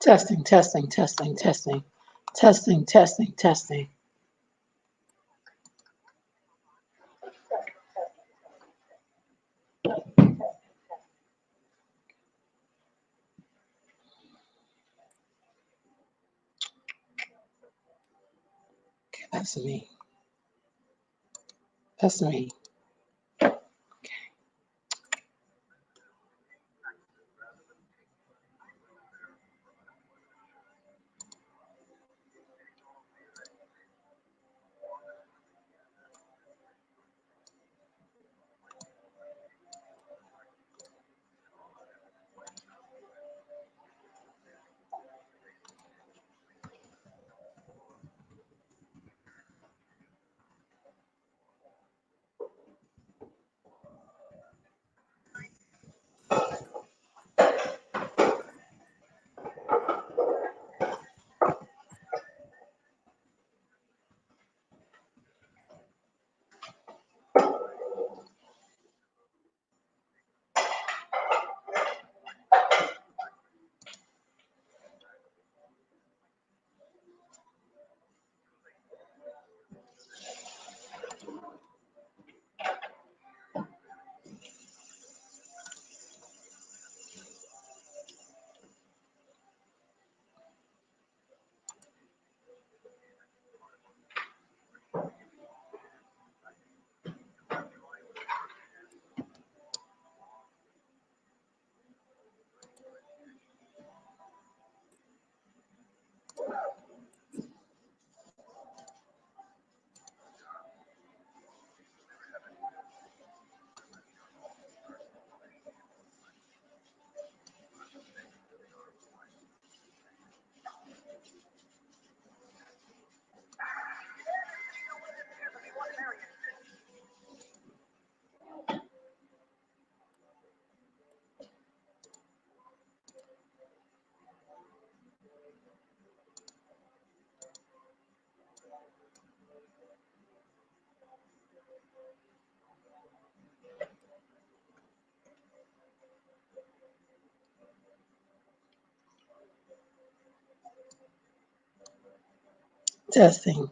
Testing, testing, testing, testing, testing, testing, testing. Okay, that's me. That's me. Testing.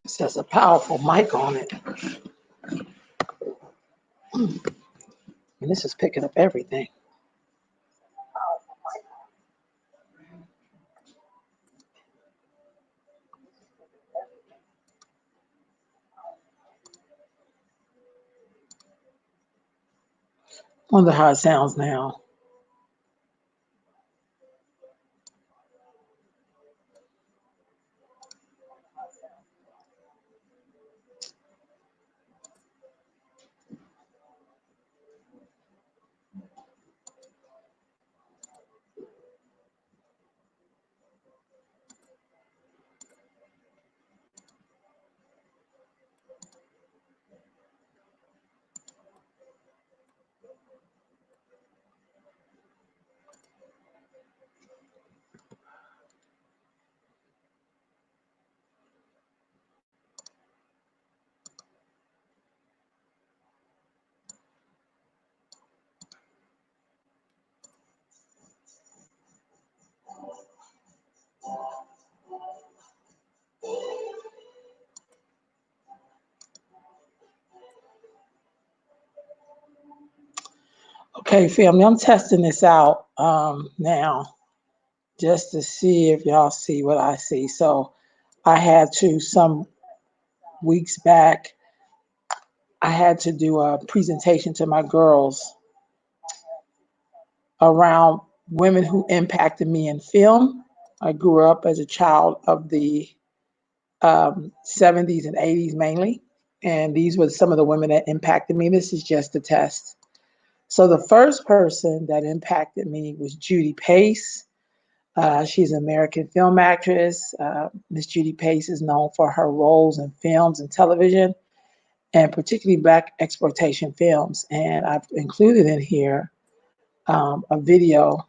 This has a powerful mic on it. And this is picking up everything. Wonder how it sounds now. Okay, family, I'm testing this out now just to see if y'all see what I see. So I had to, some weeks back, I had to do a presentation to my girls around women who impacted me in film. I grew up as a child of the 70s and 80s mainly, and these were some of the women that impacted me. This is just a test. So the first person that impacted me was Judy Pace. She's an American film actress. Miss Judy Pace is known for her roles in films and television, and particularly Black exploitation films. And I've included in here a video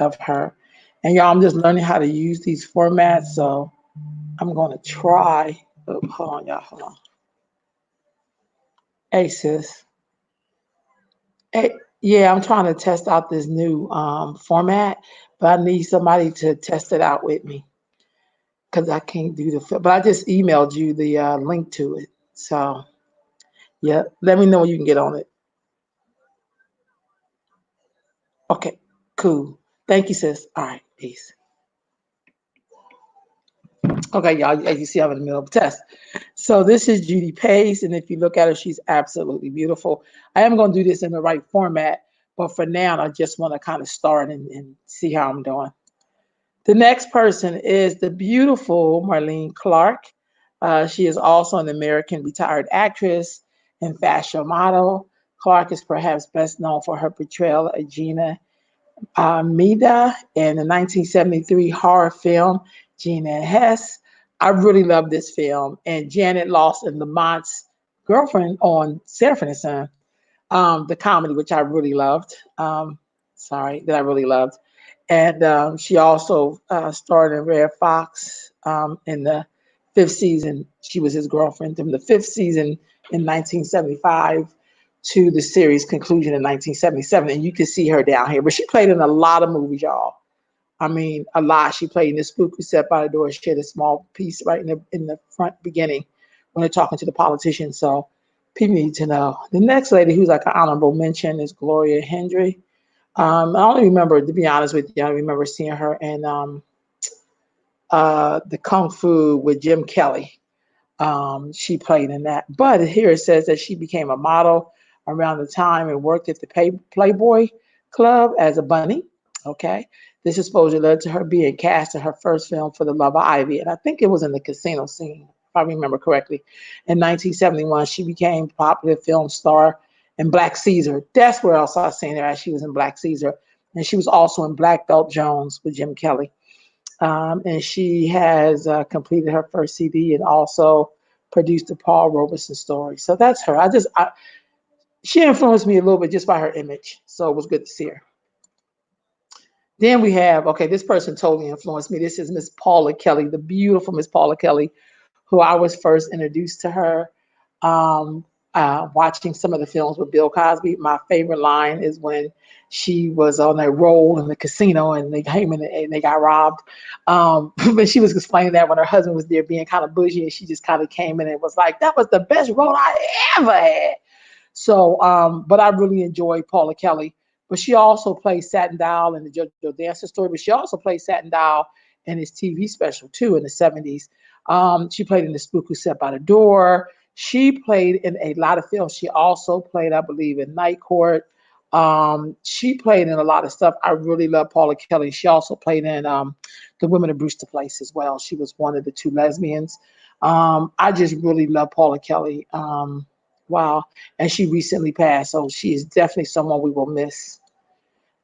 of her. And y'all, I'm just learning how to use these formats, so I'm going to try. Oh, hold on, y'all. Hold on. Hey, sis. Hey, yeah, I'm trying to test out this new format, but I need somebody to test it out with me because I can't do the film. But I just emailed you the link to it. So, yeah, let me know when you can get on it. Okay, cool. Thank you, sis. All right, peace. Okay, y'all, as you see, I'm in the middle of a test. So this is Judy Pace, and if you look at her, she's absolutely beautiful. I am going to do this in the right format, but for now, I just want to kind of start and see how I'm doing. The next person is the beautiful Marlene Clark. She is also an American retired actress and fashion model. Clark is perhaps best known for her portrayal of Gina Mida in the 1973 horror film Gina Hess. I really love this film. And Janet Lawson, Lamont's girlfriend on Sanford and Son, the comedy, which I really loved. That I really loved. And she also starred in Red Fox in the fifth season. She was his girlfriend from the fifth season in 1975 to the series conclusion in 1977. And you can see her down here. But she played in a lot of movies, y'all. I mean, a lot. She played in The Spook Who Sat by the Door. She had a small piece right in the front beginning when they're talking to the politicians. So people need to know. The next lady who's like an honorable mention is Gloria Hendry. I only remember, to be honest with you, I remember seeing her in the Kung Fu with Jim Kelly. She played in that. But here it says that she became a model around the time and worked at the Playboy Club as a bunny. Okay. This exposure led to her being cast in her first film for The Love of Ivy. And I think it was in the casino scene, if I remember correctly. In 1971, she became a popular film star in Black Caesar. That's where else I seen her as. She was in Black Caesar. And she was also in Black Belt Jones with Jim Kelly. And she has completed her first CD and also produced the Paul Robeson story. So that's her. She influenced me a little bit just by her image. So it was good to see her. Then we have, okay, this person totally influenced me. This is Miss Paula Kelly, the beautiful Miss Paula Kelly, who I was first introduced to her watching some of the films with Bill Cosby. My favorite line is when she was on a roll in the casino and they came in and they got robbed. But she was explaining that when her husband was there being kind of bougie, and she just kind of came in and was like, "That was the best role I ever had." So, but I really enjoyed Paula Kelly. But she also played Satin Doll in the JoJo Dancer story. But she also played Satin Doll in his TV special too in the 70s. She played in The Spook Who Sat by the Door. She played in a lot of films. She also played, I believe, in Night Court. She played in a lot of stuff. I really love Paula Kelly. She also played in The Women of Brewster Place as well. She was one of the two lesbians. I just really love Paula Kelly. Wow. And she recently passed, so she is definitely someone we will miss.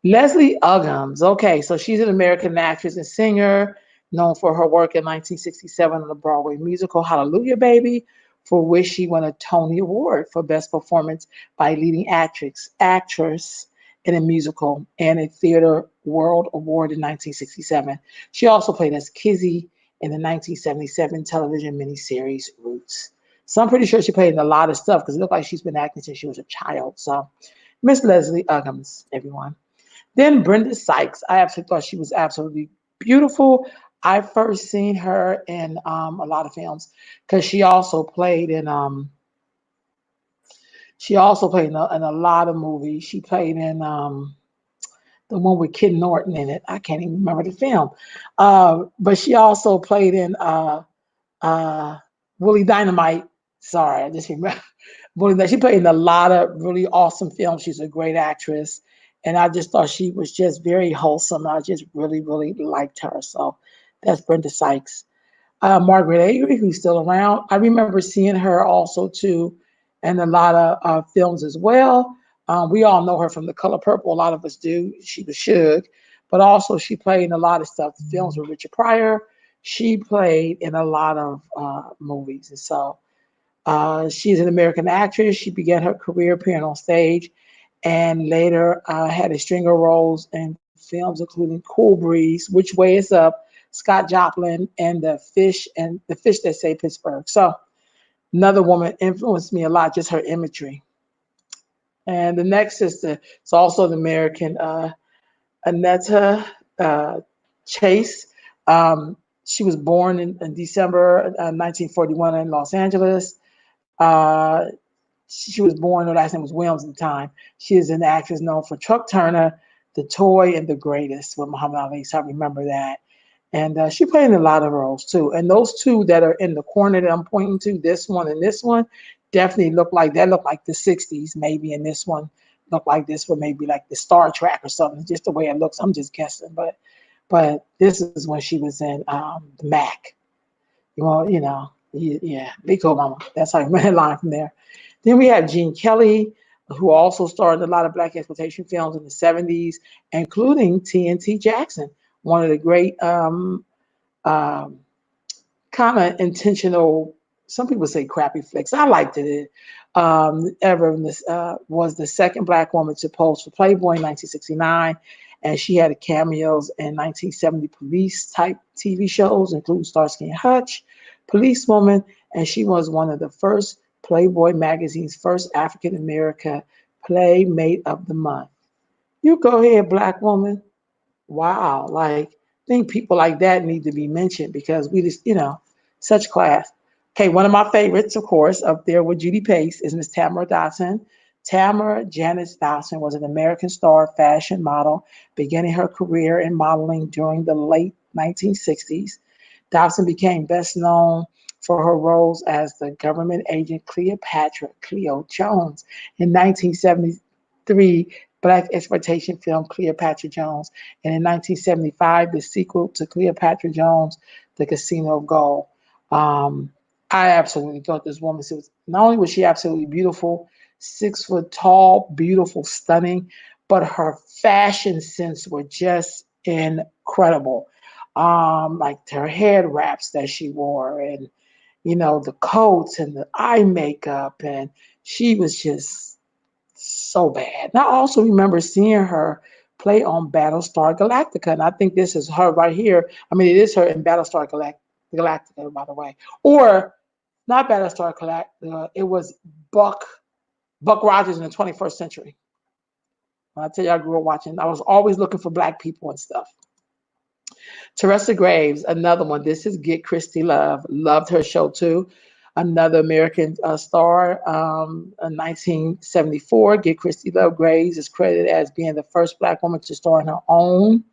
Leslie Uggams. Okay, so she's an American actress and singer, known for her work in 1967 on the Broadway musical Hallelujah Baby, for which she won a Tony Award for Best Performance by Leading Actress in a Musical, and a Theater World Award in 1967. She also played as Kizzy in the 1977 television miniseries Roots. So I'm pretty sure she played in a lot of stuff because it looked like she's been acting since she was a child. So Miss Leslie Uggams, everyone. Then Brenda Sykes. I absolutely thought she was absolutely beautiful. I first seen her in a lot of films because she also played in a lot of movies. She played in the one with Ken Norton in it. I can't even remember the film. But she also played in uh, Willie Dynamite. Sorry, I just remember. She played in a lot of really awesome films. She's a great actress. And I just thought she was just very wholesome. I just really, really liked her. So that's Brenda Sykes. Margaret Avery, who's still around. I remember seeing her also too in a lot of films as well. We all know her from The Color Purple. A lot of us do. She was Suge, but also she played in a lot of stuff. Films with Richard Pryor. She played in a lot of movies, and so she's an American actress. She began her career appearing on stage, and later had a string of roles in films including Cool Breeze, Which Way Is Up, Scott Joplin, and The Fish That Say Pittsburgh. So another woman influenced me a lot, just her imagery. And the next sister is also the American Annetta Chase. She was born in December 1941 in Los Angeles. Uh, she was born, her last name was Williams at the time. She is an actress known for Truck Turner, The Toy, and The Greatest with Muhammad Ali. So I remember that. And she played in a lot of roles too. And those two that are in the corner that I'm pointing to, this one and this one, definitely look like the 60s, maybe. And this one looked like this one, maybe like the Star Trek or something. Just the way it looks, I'm just guessing. But this is when she was in the Mac. Well, yeah, Big Old Mama. That's how I ran the line from there. Then we have Gene Kelly, who also starred in a lot of black exploitation films in the 70s, including TNT Jackson, one of the great um, kind of intentional, some people say crappy flicks. I liked it. Ever was the second black woman to pose for Playboy in 1969, and she had cameos in 1970 police type TV shows, including Starsky and Hutch, Policewoman, and she was one of the first Playboy magazine's first African American Playmate of the Month. You go ahead, black woman. Wow, like I think people like that need to be mentioned because we just, such class. Okay, one of my favorites, of course, up there with Judy Pace is Miss Tamara Dotson. Tamara Janice Dotson was an American star fashion model, beginning her career in modeling during the late 1960s. Dotson became best known for her roles as the government agent Cleopatra Cleo Jones in 1973 black exploitation film Cleopatra Jones, and in 1975 the sequel to Cleopatra Jones, The Casino of Gold. I absolutely thought this woman, not only was she absolutely beautiful, 6 foot tall, beautiful, stunning, but her fashion sense were just incredible. Like her head wraps that she wore, and the coats and the eye makeup, and she was just so bad. And I also remember seeing her play on Battlestar Galactica, and I think this is her right here. I mean, it is her in Battlestar Galactica, by the way, or not Battlestar Galactica. It was Buck Rogers in the 21st century. When I tell you I grew up watching, I was always looking for black people and stuff. Teresa Graves, another one. This is Get Christy Love. Loved her show too. Another American star. In 1974, Get Christy Love Graves is credited as being the first black woman to star in her own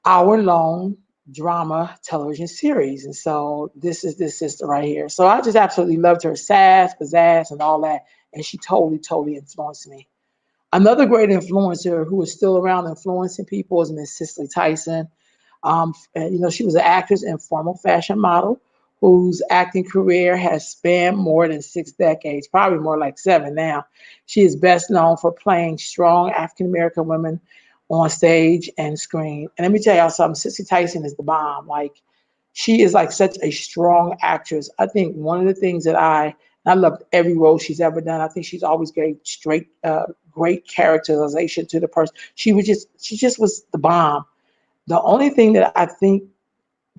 hour-long drama television series. And so this is this sister right here. So I just absolutely loved her sass, pizzazz, and all that. And she totally influenced me. Another great influencer who is still around influencing people is Miss Cicely Tyson. She was an actress and former fashion model whose acting career has spanned more than 6 decades, probably more like 7 now. She is best known for playing strong African-American women on stage and screen. And let me tell y'all something, Cicely Tyson is the bomb. Like, she is like such a strong actress. I think one of the things that I loved every role she's ever done. I think she's always gave great characterization to the person. She just was the bomb. The only thing that I think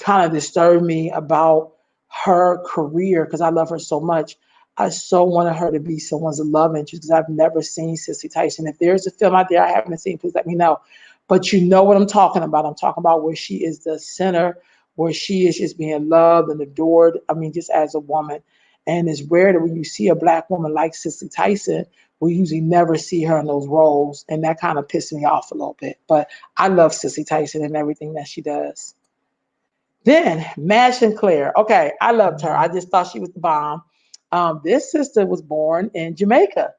kind of disturbed me about her career, because I love her so much, I so wanted her to be someone's love interest, because I've never seen Cicely Tyson. If there's a film out there I haven't seen, please let me know. But you know what I'm talking about. I'm talking about where she is the center, where she is just being loved and adored. I mean, just as a woman. And it's rare that when you see a black woman like Cicely Tyson, we usually never see her in those roles. And that kind of pissed me off a little bit. But I love Cicely Tyson and everything that she does. Then Madge Sinclair. Okay, I loved her. I just thought she was the bomb. This sister was born in Jamaica.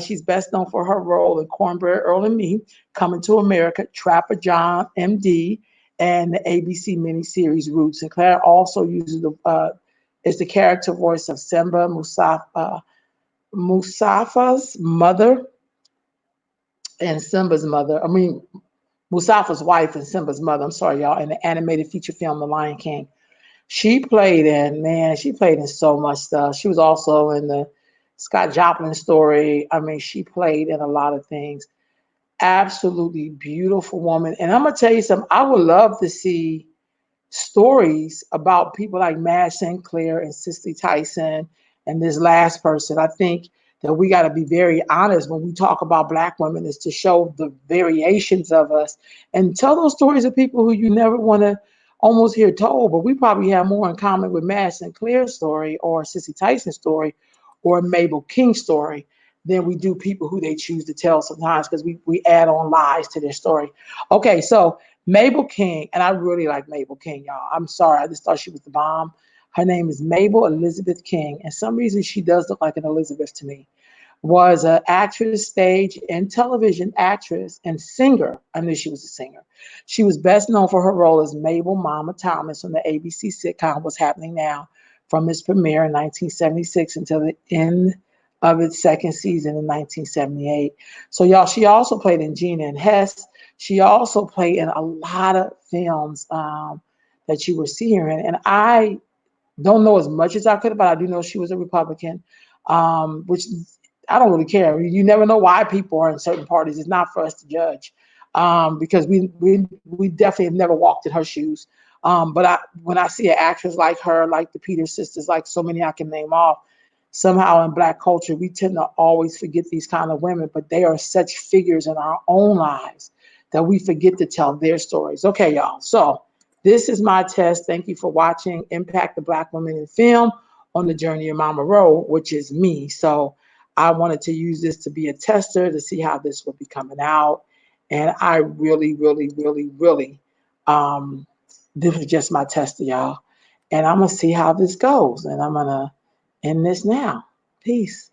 She's best known for her role in Cornbread Earl and Me, Coming to America, Trapper John, MD, and the ABC miniseries Roots. Sinclair also uses is the character voice of Simba Mustafa's mother and Simba's mother. I mean, Mustafa's wife and Simba's mother. I'm sorry, y'all. In the animated feature film, The Lion King. She played in so much stuff. She was also in the Scott Joplin story. I mean, she played in a lot of things. Absolutely beautiful woman. And I'm going to tell you something. I would love to see stories about people like Madge Sinclair and Cicely Tyson and this last person. I think that we got to be very honest when we talk about black women, is to show the variations of us and tell those stories of people who you never want to almost hear told, but we probably have more in common with Madge Sinclair's story or Cicely Tyson's story or Mabel King's story than we do people who they choose to tell sometimes, because we add on lies to their story. Okay, so Mabel King, and I really like Mabel King, y'all. I'm sorry, I just thought she was the bomb. Her name is Mabel Elizabeth King, and some reason she does look like an Elizabeth to me. Was an actress, stage and television actress, and singer. I knew she was a singer. She was best known for her role as Mabel Mama Thomas on the ABC sitcom What's Happening Now, from its premiere in 1976 until the end of its second season in 1978. So y'all, she also played in Gina and Hess. She also played in a lot of films that you were seeing her in. And I don't know as much as I could, but I do know she was a Republican, which I don't really care. You never know why people are in certain parties. It's not for us to judge, because we definitely have never walked in her shoes. But when I see an actress like her, like the Peters sisters, like so many I can name off, somehow in Black culture, we tend to always forget these kind of women, but they are such figures in our own lives that we forget to tell their stories. Okay, y'all. So this is my test. Thank you for watching Impact the Black Women in Film on the Journey of Mama Road, which is me. So I wanted to use this to be a tester to see how this would be coming out. And I really, this is just my tester, y'all. And I'm going to see how this goes. And I'm going to end this now. Peace.